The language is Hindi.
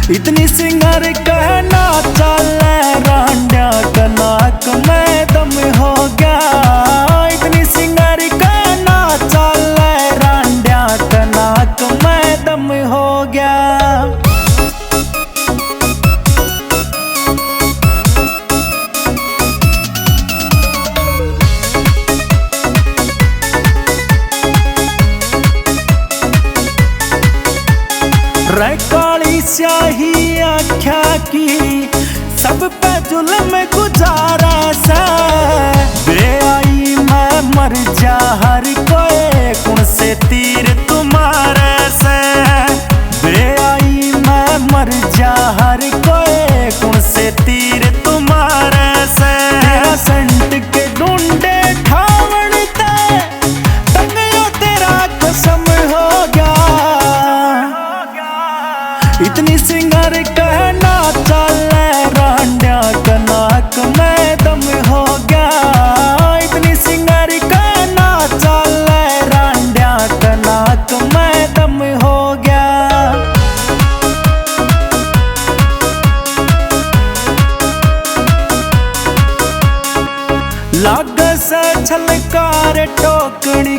इतनी सिंगर कहना चले रांडिया कनाक में दम हो गया। इतनी सिंगर कहना चले रांडिया कनाक में दम हो गया। काली स्याही आख्या की सब पे जुल्म गुजारा से। बेआई मैं मर जा हर कोई कुण से तीर तुम्हारे से। बेआई मैं मर जा हर कोई कुण से तीर तुम्हारे से। तेरा संट के ढूंढे ठावण ते तंगयो तेरा कसम हो गया। इतनी सिंगर कहना चले रांडिया कनाक में दम हो गया। इतनी सिंगर कहना चले रांडिया कनाक में दम हो गया। लाग से छलकार टोकनी